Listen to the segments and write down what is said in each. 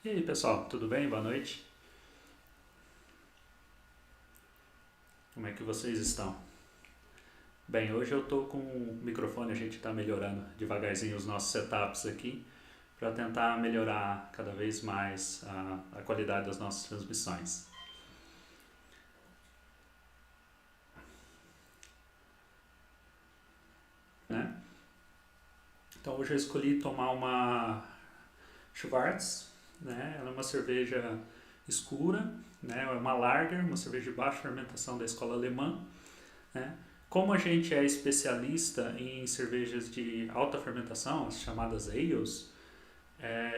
E aí, pessoal, tudo bem? Boa noite. Como é que vocês estão? Bem, hoje eu tô com o microfone, a gente está melhorando devagarzinho os nossos setups aqui para tentar melhorar cada vez mais a qualidade das nossas transmissões, né? Então hoje eu escolhi tomar uma Schwarz, né? Ela é uma cerveja escura, né? É uma lager, uma cerveja de baixa fermentação da escola alemã, né? Como a gente é especialista em cervejas de alta fermentação, as chamadas ales,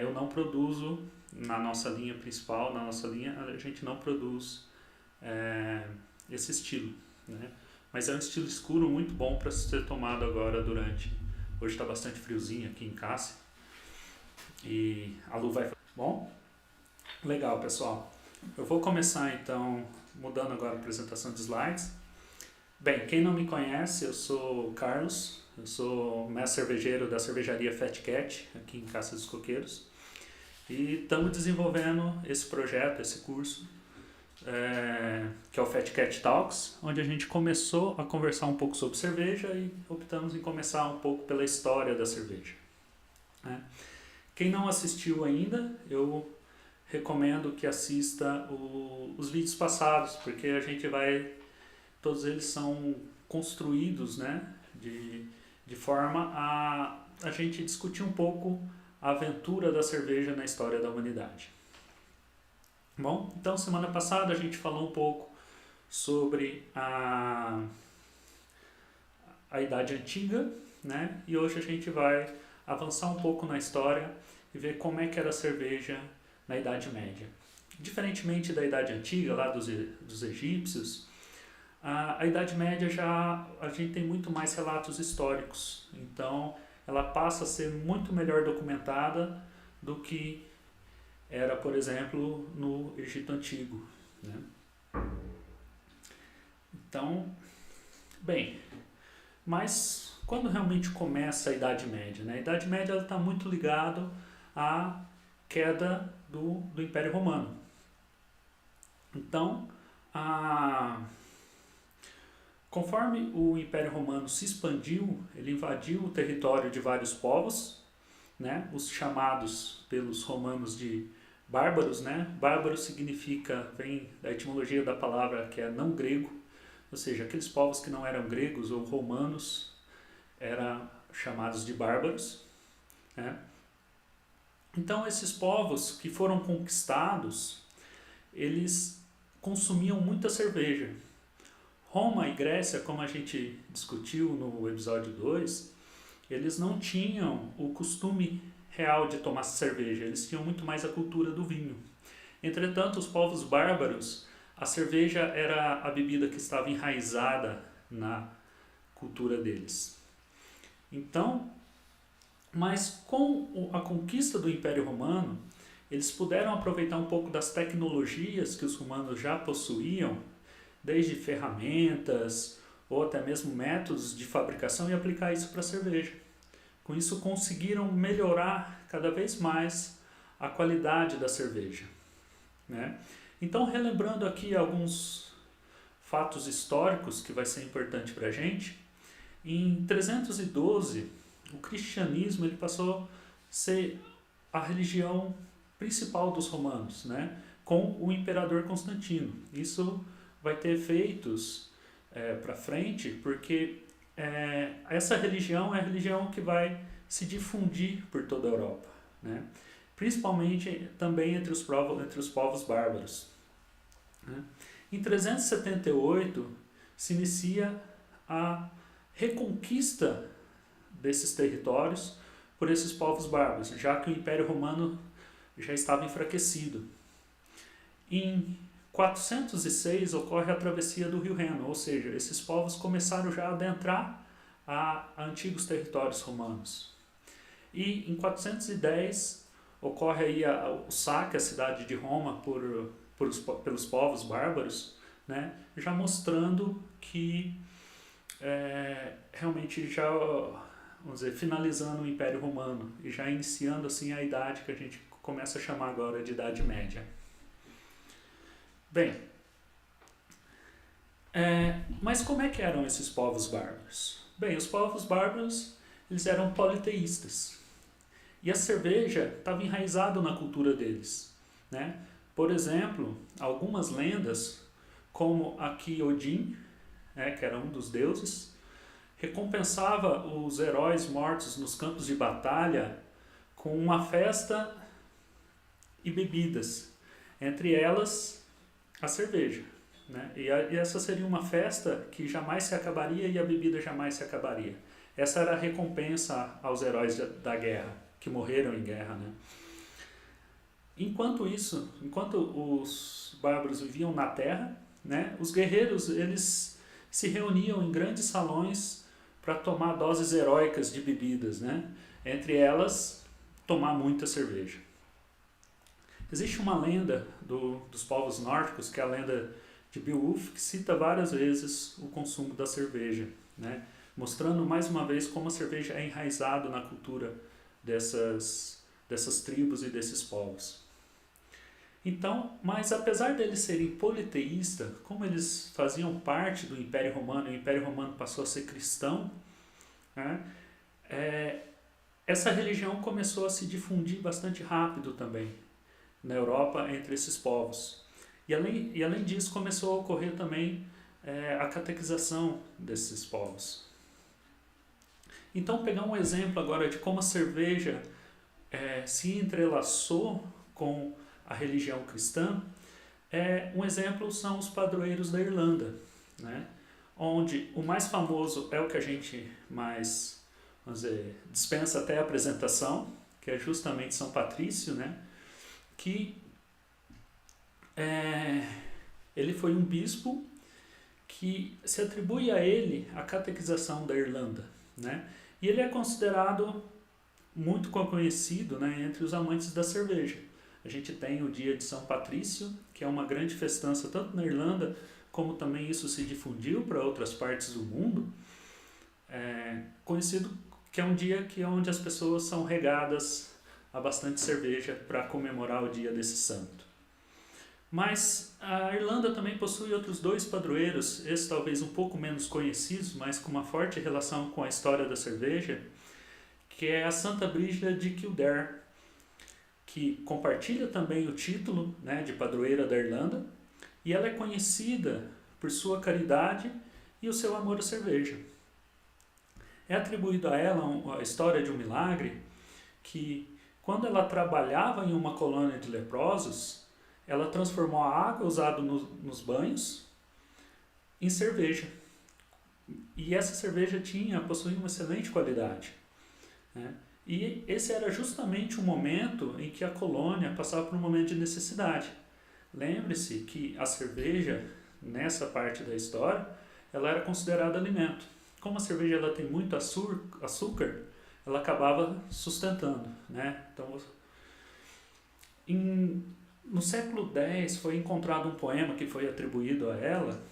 eu não produzo na nossa linha principal, na nossa linha a gente não produz é, esse estilo, né? Mas é um estilo escuro muito bom para ser tomado agora durante. Hoje está bastante friozinho aqui em casa e a luz vai. Bom, legal pessoal. Eu vou começar então mudando agora a apresentação de slides. Bem, quem não me conhece, eu sou o Carlos, eu sou mestre cervejeiro da cervejaria Fat Cat, aqui em Caça dos Coqueiros. E estamos desenvolvendo esse projeto, esse curso, que é o Fat Cat Talks, onde a gente começou a conversar um pouco sobre cerveja e optamos em começar um pouco pela história da cerveja, né? Quem não assistiu ainda, eu recomendo que assista os vídeos passados, porque a gente vai todos eles são construídos, né, de forma a gente discutir um pouco a aventura da cerveja na história da humanidade. Bom, então semana passada a gente falou um pouco sobre a Idade Antiga, né, e hoje a gente vai avançar um pouco na história e ver como é que era a cerveja na Idade Média. Diferentemente da Idade Antiga, lá dos egípcios, a Idade Média já a gente tem muito mais relatos históricos, então ela passa a ser muito melhor documentada do que era, por exemplo, no Egito Antigo, né? Então, bem, mas quando realmente começa a Idade Média, né? A Idade Média está muito ligada à queda do Império Romano. Então, conforme o Império Romano se expandiu, ele invadiu o território de vários povos, né? Os chamados pelos romanos de bárbaros, né? Bárbaro significa, vem da etimologia da palavra que é não grego, ou seja, aqueles povos que não eram gregos ou romanos eram chamados de bárbaros, né? Então esses povos que foram conquistados, eles consumiam muita cerveja. Roma e Grécia, como a gente discutiu no episódio 2, eles não tinham o costume real de tomar cerveja, eles tinham muito mais a cultura do vinho. Entretanto, os povos bárbaros, a cerveja era a bebida que estava enraizada na cultura deles. Então, mas com a conquista do Império Romano, eles puderam aproveitar um pouco das tecnologias que os romanos já possuíam, desde ferramentas ou até mesmo métodos de fabricação, e aplicar isso para a cerveja. Com isso conseguiram melhorar cada vez mais a qualidade da cerveja, né? Então, relembrando aqui alguns fatos históricos que vai ser importante para a gente, em 312 o cristianismo ele passou a ser a religião principal dos romanos, né? Com o imperador Constantino. Isso vai ter efeitos para frente, porque essa religião é a religião que vai se difundir por toda a Europa, né? Principalmente também entre os povos bárbaros, né? Em 378 se inicia a reconquista desses territórios por esses povos bárbaros, já que o Império Romano já estava enfraquecido. Em 406 ocorre a travessia do Rio Reno, ou seja, esses povos começaram já a adentrar a antigos territórios romanos. E em 410 ocorre aí o saque à cidade de Roma pelos povos bárbaros, né, já mostrando que realmente já, vamos dizer, finalizando o Império Romano e já iniciando assim a idade que a gente começa a chamar agora de Idade Média. Bem, mas como é que eram esses povos bárbaros? Bem, os povos bárbaros, eles eram politeístas. E a cerveja estava enraizada na cultura deles, né? Por exemplo, algumas lendas, como a que Odin, que era um dos deuses, recompensava os heróis mortos nos campos de batalha com uma festa e bebidas, entre elas a cerveja, né? E essa seria uma festa que jamais se acabaria e a bebida jamais se acabaria. Essa era a recompensa aos heróis da guerra, que morreram em guerra, né? Enquanto os bárbaros viviam na terra, né, os guerreiros eles se reuniam em grandes salões para tomar doses heróicas de bebidas, né? Entre elas, tomar muita cerveja. Existe uma lenda dos povos nórdicos, que é a lenda de Beowulf, que cita várias vezes o consumo da cerveja, né? Mostrando mais uma vez como a cerveja é enraizada na cultura dessas tribos e desses povos. Então, mas apesar deles serem politeístas, como eles faziam parte do Império Romano, e o Império Romano passou a ser cristão, né, essa religião começou a se difundir bastante rápido também na Europa entre esses povos. E além disso, começou a ocorrer também a catequização desses povos. Então, pegar um exemplo agora de como a cerveja se entrelaçou com a religião cristã, um exemplo são os padroeiros da Irlanda, né? Onde o mais famoso é o que a gente mais, vamos dizer, dispensa até a apresentação, que é justamente São Patrício, né? Que ele foi um bispo que se atribui a ele a catequização da Irlanda, né? E ele é considerado muito conhecido, né, entre os amantes da cerveja. A gente tem o dia de São Patrício, que é uma grande festança tanto na Irlanda, como também isso se difundiu para outras partes do mundo. Conhecido que é um dia onde as pessoas são regadas a bastante cerveja para comemorar o dia desse santo. Mas a Irlanda também possui outros dois padroeiros, esses talvez um pouco menos conhecidos, mas com uma forte relação com a história da cerveja, que é a Santa Brígida de Kildare, que compartilha também o título, né, de padroeira da Irlanda, e ela é conhecida por sua caridade e o seu amor à cerveja. É atribuído a ela a história de um milagre que, quando ela trabalhava em uma colônia de leprosos, ela transformou a água usada nos banhos em cerveja. E essa cerveja possuía uma excelente qualidade, né? E esse era justamente o momento em que a colônia passava por um momento de necessidade. Lembre-se que a cerveja, nessa parte da história, ela era considerada alimento. Como a cerveja ela tem muito açúcar, ela acabava sustentando, né? Então, no século X foi encontrado um poema que foi atribuído a ela,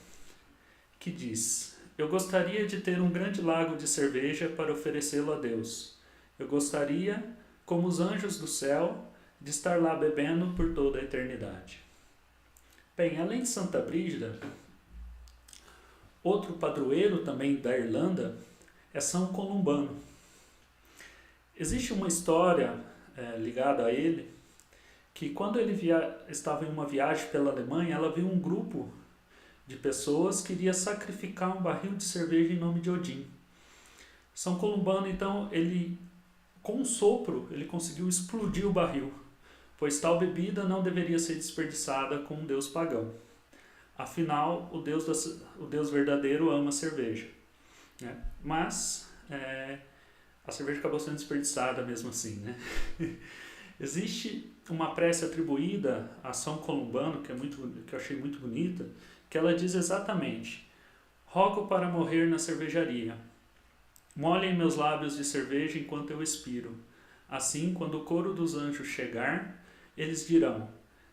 que diz: "Eu gostaria de ter um grande lago de cerveja para oferecê-lo a Deus. Eu gostaria, como os anjos do céu, de estar lá bebendo por toda a eternidade." Bem, além de Santa Brígida, outro padroeiro também da Irlanda é São Columbano. Existe uma história ligada a ele, que quando ele estava em uma viagem pela Alemanha, ela viu um grupo de pessoas que iria sacrificar um barril de cerveja em nome de Odin. São Columbano, então, com um sopro, ele conseguiu explodir o barril, pois tal bebida não deveria ser desperdiçada com um deus pagão. Afinal, o Deus verdadeiro ama a cerveja, né? Mas a cerveja acabou sendo desperdiçada mesmo assim, né? Existe uma prece atribuída a São Columbano, que eu achei muito bonita, que ela diz exatamente: "Rogo para morrer na cervejaria. Molhem meus lábios de cerveja enquanto eu expiro. Assim, quando o coro dos anjos chegar, eles dirão: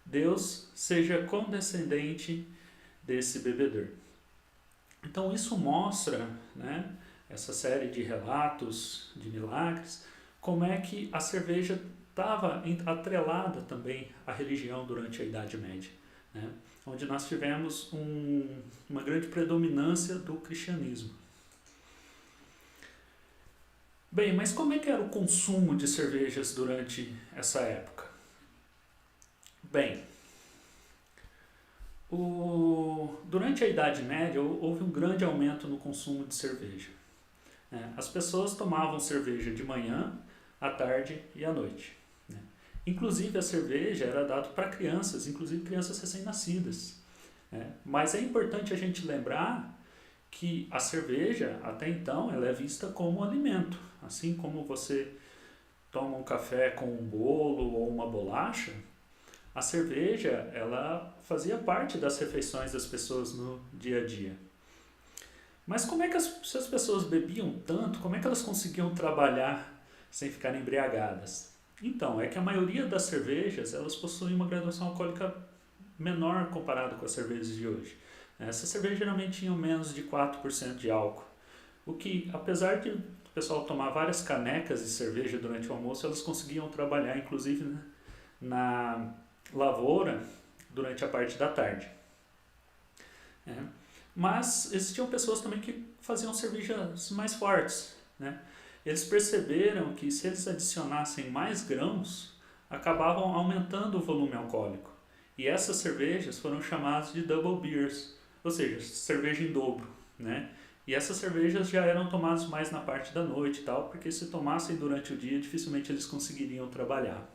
Deus seja condescendente desse bebedor." Então isso mostra, né, essa série de relatos de milagres, como é que a cerveja estava atrelada também à religião durante a Idade Média, né? Onde nós tivemos uma grande predominância do cristianismo. Bem, mas como é que era o consumo de cervejas durante essa época? Bem, durante a Idade Média houve um grande aumento no consumo de cerveja, né? As pessoas tomavam cerveja de manhã, à tarde e à noite, né? Inclusive a cerveja era dada para crianças, inclusive crianças recém-nascidas, né? Mas é importante a gente lembrar que a cerveja, até então, ela é vista como alimento. Assim como você toma um café com um bolo ou uma bolacha, a cerveja ela fazia parte das refeições das pessoas no dia a dia. Mas como é que se as pessoas bebiam tanto, como é que elas conseguiam trabalhar sem ficarem embriagadas? Então, é que a maioria das cervejas elas possuem uma graduação alcoólica menor comparado com as cervejas de hoje. Essas cervejas geralmente tinham menos de 4% de álcool, o que, apesar de o pessoal tomar várias canecas de cerveja durante o almoço, elas conseguiam trabalhar, inclusive, né, na lavoura durante a parte da tarde. Mas existiam pessoas também que faziam cervejas mais fortes, né? Eles perceberam que se eles adicionassem mais grãos, acabavam aumentando o volume alcoólico. E essas cervejas foram chamadas de double beers, ou seja, cerveja em dobro, né? E essas cervejas já eram tomadas mais na parte da noite e tal, porque se tomassem durante o dia, dificilmente eles conseguiriam trabalhar.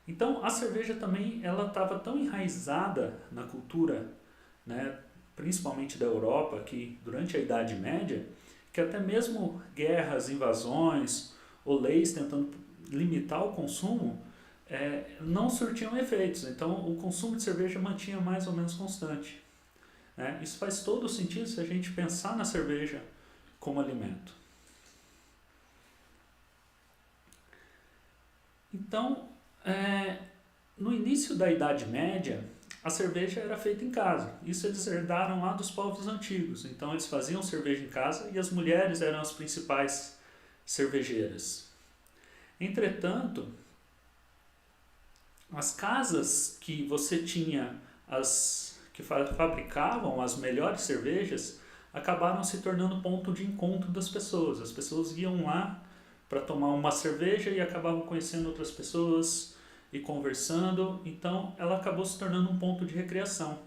Então, a cerveja também ela estava tão enraizada na cultura, né, principalmente da Europa, que durante a Idade Média, que até mesmo guerras, invasões ou leis tentando limitar o consumo não surtiam efeitos. Então, o consumo de cerveja mantinha mais ou menos constante, né? Isso faz todo o sentido se a gente pensar na cerveja como alimento. Então, no início da Idade Média, a cerveja era feita em casa. Isso eles herdaram lá dos povos antigos. Então, eles faziam cerveja em casa e as mulheres eram as principais cervejeiras. Entretanto, as casas que você tinha, as que fabricavam as melhores cervejas, acabaram se tornando ponto de encontro das pessoas. As pessoas iam lá para tomar uma cerveja e acabavam conhecendo outras pessoas e conversando. Então, ela acabou se tornando um ponto de recreação.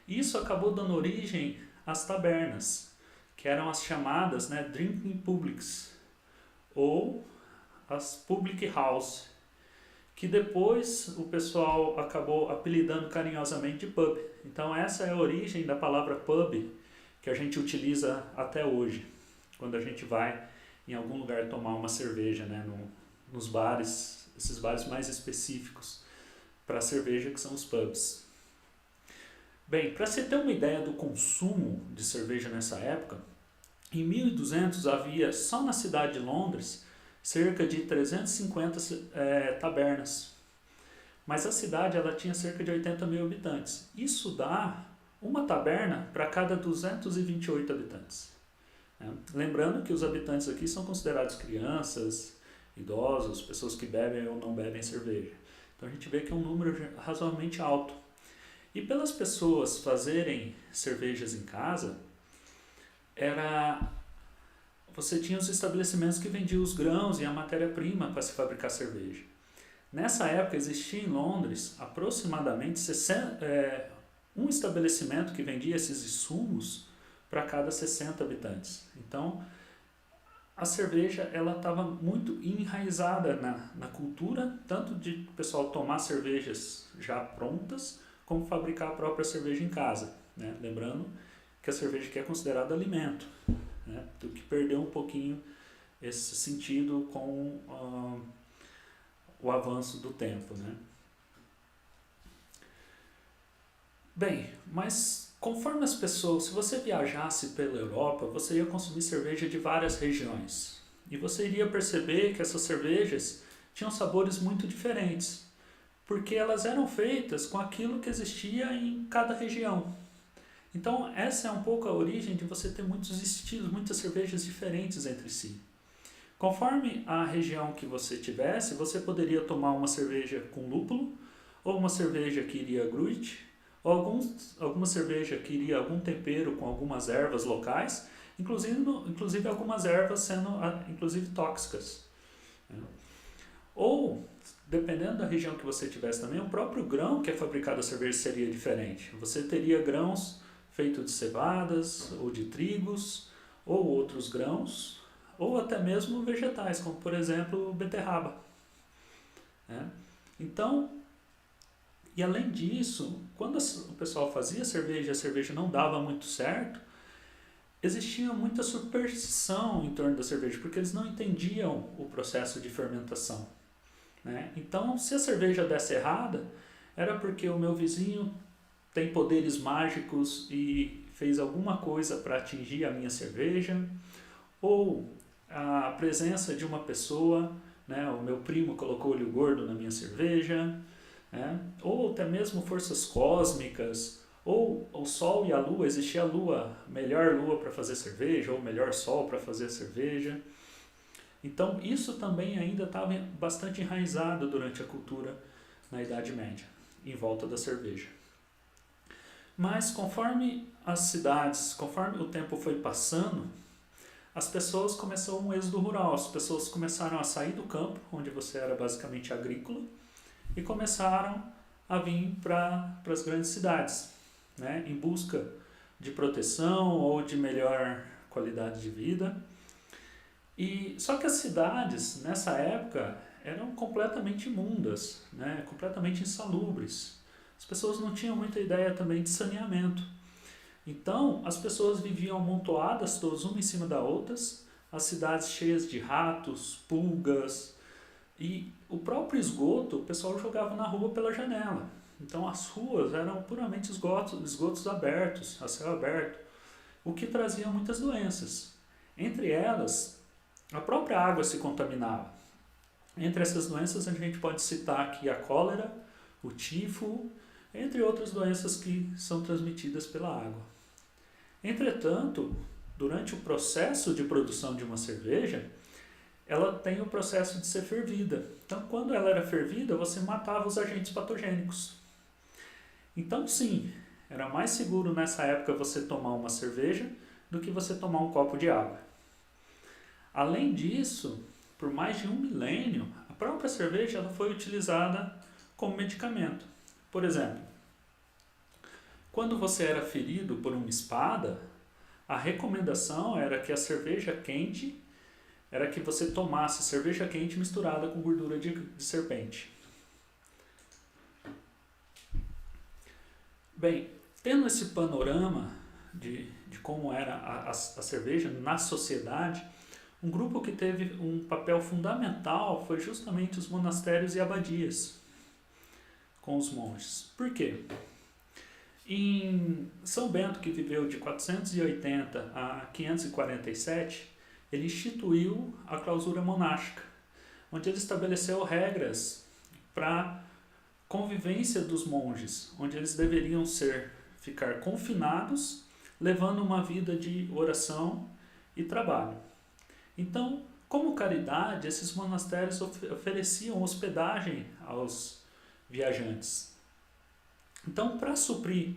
Isso acabou dando origem às tabernas, que eram as chamadas, né, drinking publics, ou as public house, que depois o pessoal acabou apelidando carinhosamente de pub. Então essa é a origem da palavra pub que a gente utiliza até hoje, quando a gente vai em algum lugar tomar uma cerveja, né, nos bares, esses bares mais específicos para cerveja, que são os pubs. Bem, para você ter uma ideia do consumo de cerveja nessa época, em 1200 havia, só na cidade de Londres, cerca de 350 tabernas. Mas a cidade ela tinha cerca de 80 mil habitantes. Isso dá uma taberna para cada 228 habitantes. Lembrando que os habitantes aqui são considerados crianças, idosos, pessoas que bebem ou não bebem cerveja. Então a gente vê que é um número razoavelmente alto. E pelas pessoas fazerem cervejas em casa, você tinha os estabelecimentos que vendiam os grãos e a matéria-prima para se fabricar cerveja. Nessa época existia em Londres aproximadamente um estabelecimento que vendia esses insumos para cada 60 habitantes. Então, a cerveja ela estava muito enraizada na cultura, tanto de o pessoal tomar cervejas já prontas, como fabricar a própria cerveja em casa, né? Lembrando que a cerveja aqui é considerada alimento, né? Do que perdeu um pouquinho esse sentido com o avanço do tempo, né? Bem, mas conforme as pessoas, se você viajasse pela Europa, você ia consumir cerveja de várias regiões. E você iria perceber que essas cervejas tinham sabores muito diferentes, porque elas eram feitas com aquilo que existia em cada região. Então, essa é um pouco a origem de você ter muitos estilos, muitas cervejas diferentes entre si. Conforme a região que você tivesse, você poderia tomar uma cerveja com lúpulo, ou uma cerveja que iria gruit, ou alguma cerveja que iria algum tempero com algumas ervas locais, inclusive algumas ervas sendo inclusive tóxicas. Ou, dependendo da região que você tivesse também, o próprio grão que é fabricado a cerveja seria diferente. Você teria grãos feitos de cevadas ou de trigos, ou outros grãos, ou até mesmo vegetais, como por exemplo beterraba. Então, e além disso, quando o pessoal fazia cerveja e a cerveja não dava muito certo, existia muita superstição em torno da cerveja, porque eles não entendiam o processo de fermentação. Então, se a cerveja desse errada, era porque o meu vizinho tem poderes mágicos e fez alguma coisa para atingir a minha cerveja, ou a presença de uma pessoa, o meu primo colocou olho gordo na minha cerveja, ou até mesmo forças cósmicas, ou o sol e a lua, existia a lua, melhor lua para fazer cerveja, ou melhor sol para fazer cerveja. Então isso também ainda estava bastante enraizado durante a cultura na Idade Média, em volta da cerveja. Mas conforme o tempo foi passando, as pessoas começaram um êxodo rural, as pessoas começaram a sair do campo, onde você era basicamente agrícola, e começaram a vir para as grandes cidades, em busca de proteção ou de melhor qualidade de vida. Só que as cidades, nessa época, eram completamente imundas, completamente insalubres. As pessoas não tinham muita ideia também de saneamento. Então, as pessoas viviam amontoadas, todas uma em cima da outras, as cidades cheias de ratos, pulgas, e o próprio esgoto o pessoal jogava na rua pela janela. Então, as ruas eram puramente esgotos abertos, a céu aberto, o que trazia muitas doenças. Entre elas, a própria água se contaminava. Entre essas doenças, a gente pode citar aqui a cólera, o tifo, entre outras doenças que são transmitidas pela água. Entretanto, durante o processo de produção de uma cerveja, ela tem o processo de ser fervida. Então, quando ela era fervida, você matava os agentes patogênicos. Então, sim, era mais seguro nessa época você tomar uma cerveja do que você tomar um copo de água. Além disso, por mais de 1 milênio, a própria cerveja ela foi utilizada como medicamento. Por exemplo, quando você era ferido por uma espada, a recomendação era que a cerveja quente era que você tomasse cerveja quente misturada com gordura de serpente. Bem, tendo esse panorama de como era a cerveja na sociedade, um grupo que teve um papel fundamental foi justamente os monastérios e abadias com os monges. Por quê? Em São Bento, que viveu de 480 a 547, ele instituiu a clausura monástica, onde ele estabeleceu regras para convivência dos monges, onde eles deveriam ficar confinados, levando uma vida de oração e trabalho. Então, como caridade, esses monastérios ofereciam hospedagem aos viajantes. Então, para suprir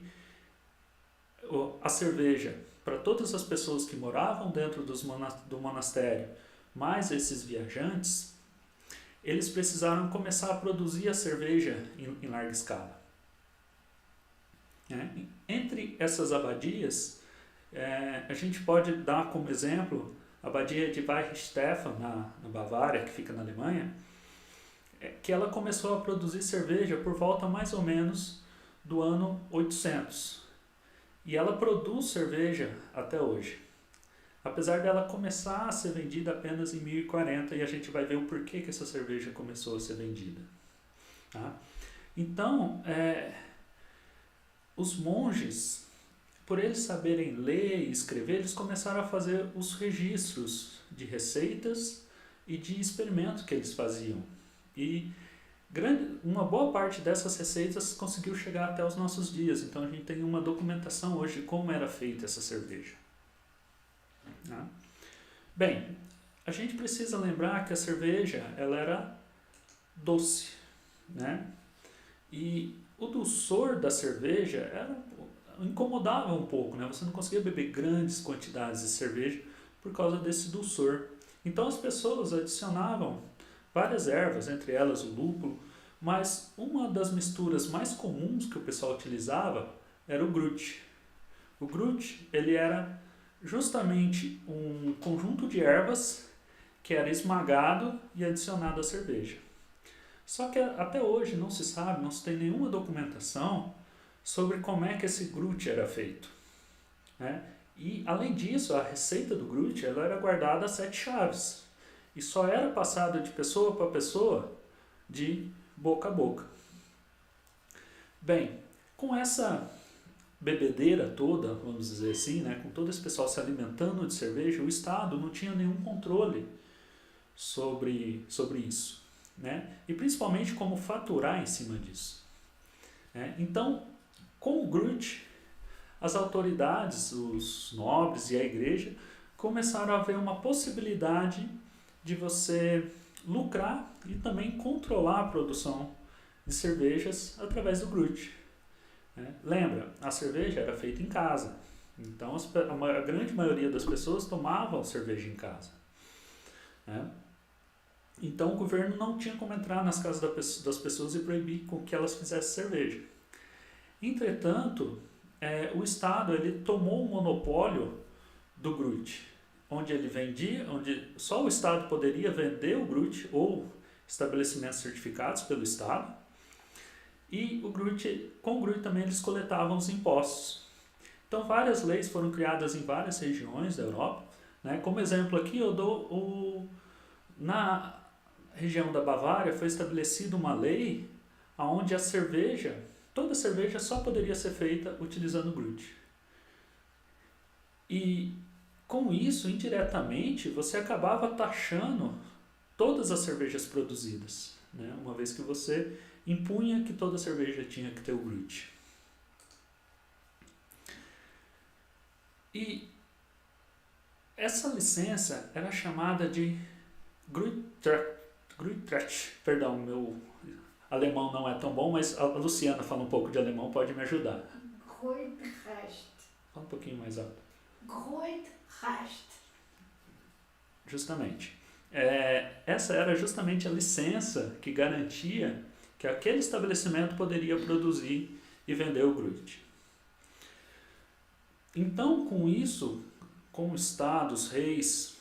a cerveja para todas as pessoas que moravam dentro do monastério, mais esses viajantes, eles precisaram começar a produzir a cerveja em larga escala. Entre essas abadias, a gente pode dar como exemplo a abadia de Weihenstephan, na Bavária, que fica na Alemanha, que ela começou a produzir cerveja por volta mais ou menos do ano 800. E ela produz cerveja até hoje. Apesar dela começar a ser vendida apenas em 1040, e a gente vai ver o porquê que essa cerveja começou a ser vendida. Tá? Então, os monges, por eles saberem ler e escrever, eles começaram a fazer os registros de receitas e de experimentos que eles faziam. E uma boa parte dessas receitas conseguiu chegar até os nossos dias. Então a gente tem uma documentação hoje de como era feita essa cerveja. Bem, a gente precisa lembrar que a cerveja ela era doce, né? E o dulçor da cerveja incomodava um pouco, né? Você não conseguia beber grandes quantidades de cerveja por causa desse dulçor. Então as pessoas adicionavam várias ervas, entre elas o lúpulo, mas uma das misturas mais comuns que o pessoal utilizava era o gruit. O gruit, ele era justamente um conjunto de ervas que era esmagado e adicionado à cerveja. Só que até hoje não se sabe, não se tem nenhuma documentação sobre como é que esse gruit era feito, né? E além disso, a receita do gruit ela era guardada a 7 chaves e só era passada de pessoa para pessoa, de boca a boca. Bem, com essa bebedeira toda, vamos dizer assim, né, com todo esse pessoal se alimentando de cerveja, o Estado não tinha nenhum controle sobre isso, né? E principalmente como faturar em cima disso, né? Então, com o gruit, as autoridades, os nobres e a igreja começaram a ver uma possibilidade de você lucrar e também controlar a produção de cervejas através do gruit, né? Lembra, a cerveja era feita em casa, então a grande maioria das pessoas tomavam cerveja em casa, né? Então o governo não tinha como entrar nas casas das pessoas e proibir com que elas fizessem cerveja. Entretanto, o Estado ele tomou o monopólio do gruit, onde ele vendia, onde só o Estado poderia vender o gruit ou estabelecimentos certificados pelo Estado. E com o gruit também eles coletavam os impostos. Então várias leis foram criadas em várias regiões da Europa, né? Como exemplo aqui eu dou na região da Bavária foi estabelecida uma lei onde toda cerveja só poderia ser feita utilizando gruit. E com isso, indiretamente, você acabava taxando todas as cervejas produzidas, né? Uma vez que você impunha que toda cerveja tinha que ter o gruit. E essa licença era chamada de Gruitrecht, perdão, meu alemão não é tão bom, mas a Luciana fala um pouco de alemão, pode me ajudar. Gruitrecht. Fala um pouquinho mais alto. Gruitrecht. Justamente. Essa era justamente a licença que garantia que aquele estabelecimento poderia produzir e vender o gruit. Então, com isso, com o Estado, os reis,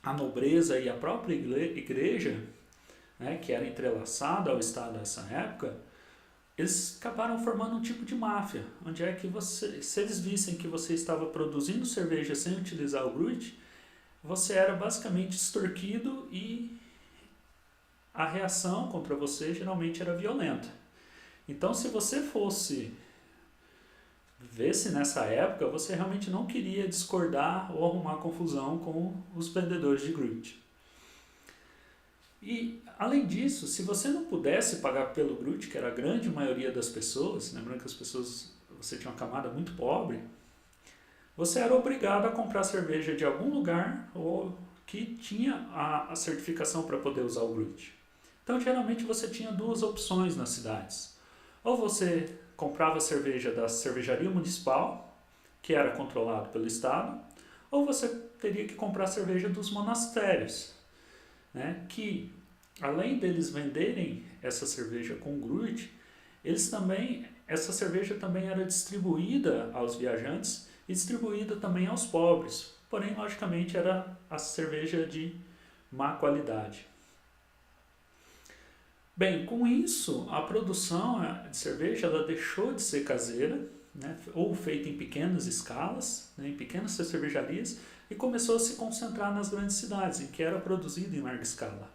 a nobreza e a própria igreja, né, que era entrelaçada ao Estado nessa época, eles acabaram formando um tipo de máfia, onde é que se eles vissem que você estava produzindo cerveja sem utilizar o gruit, você era basicamente extorquido e a reação contra você geralmente era violenta. Então, se você vê-se nessa época, você realmente não queria discordar ou arrumar confusão com os vendedores de gruit. E, além disso, se você não pudesse pagar pelo gruit, que era a grande maioria das pessoas, lembrando que você tinha uma camada muito pobre, você era obrigado a comprar cerveja de algum lugar ou que tinha a certificação para poder usar o gruit. Então, geralmente, você tinha duas opções nas cidades. Ou você comprava cerveja da cervejaria municipal, que era controlado pelo Estado, ou você teria que comprar cerveja dos monastérios, né? Que, além deles venderem essa cerveja com gruit, essa cerveja também era distribuída aos viajantes e distribuída também aos pobres, porém, logicamente, era a cerveja de má qualidade. Bem, com isso, a produção de cerveja ela deixou de ser caseira, né, ou feita em pequenas escalas, né, em pequenas cervejarias, e começou a se concentrar nas grandes cidades, em que era produzida em larga escala.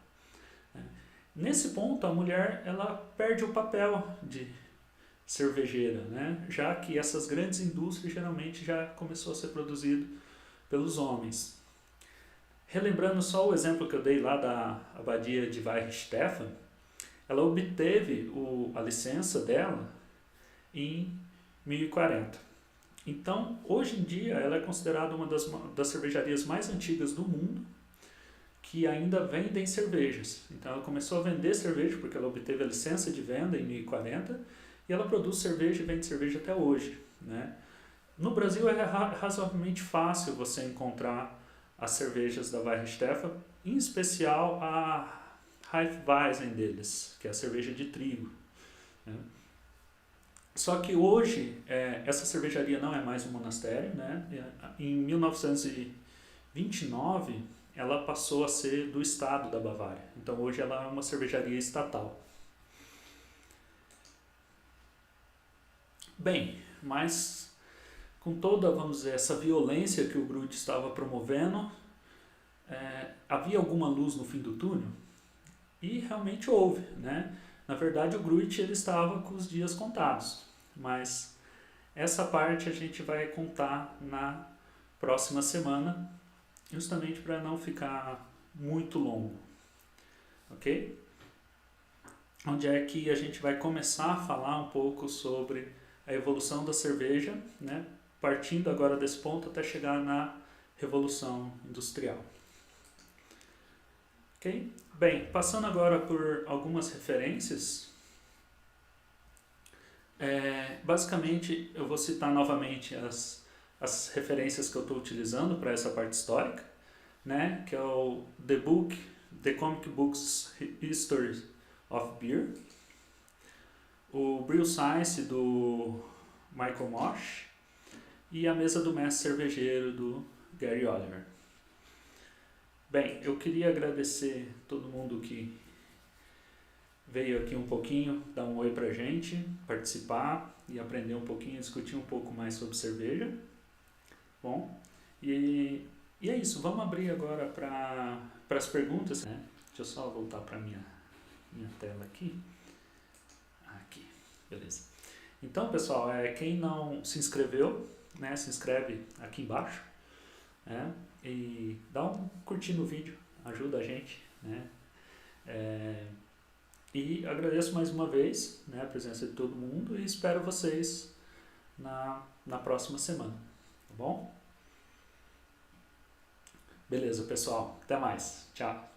Nesse ponto, a mulher ela perde o papel de cervejeira, né, já que essas grandes indústrias geralmente já começou a ser produzido pelos homens. Relembrando só o exemplo que eu dei lá da abadia de Weihenstephan, ela obteve a licença dela em 1040. Então, hoje em dia, ela é considerada uma das cervejarias mais antigas do mundo, que ainda vendem cervejas. Então ela começou a vender cerveja porque ela obteve a licença de venda em 1040 e ela produz cerveja e vende cerveja até hoje, né? No Brasil é razoavelmente fácil você encontrar as cervejas da Weihenstephan, em especial a Hefeweizen deles, que é a cerveja de trigo, né? Só que hoje essa cervejaria não é mais um monastério, né? Em 1929 ela passou a ser do estado da Bavária. Então hoje ela é uma cervejaria estatal. Bem, mas com toda, vamos dizer, essa violência que o Gruit estava promovendo, havia alguma luz no fim do túnel? E realmente houve, né? Na verdade o Gruit ele estava com os dias contados, mas essa parte a gente vai contar na próxima semana, justamente para não ficar muito longo, ok? Onde é que a gente vai começar a falar um pouco sobre a evolução da cerveja, né? Partindo agora desse ponto até chegar na Revolução Industrial. Ok? Bem, passando agora por algumas referências, basicamente eu vou citar novamente as referências que eu estou utilizando para essa parte histórica, né? Que é o The Comic Books History of Beer, o Brew Science do Michael Mosh e a Mesa do Mestre Cervejeiro do Gary Oliver. Bem, eu queria agradecer todo mundo que veio aqui um pouquinho, dar um oi pra gente, participar e aprender um pouquinho, discutir um pouco mais sobre cerveja. Bom, e é isso, vamos abrir agora para as perguntas, né? Deixa eu só voltar para minha tela aqui. Aqui, beleza. Então, pessoal, quem não se inscreveu, né, se inscreve aqui embaixo, né, e dá um curtir no vídeo, ajuda a gente, né, e agradeço mais uma vez, né, a presença de todo mundo e espero vocês na próxima semana, tá bom? Beleza, pessoal, até mais, tchau!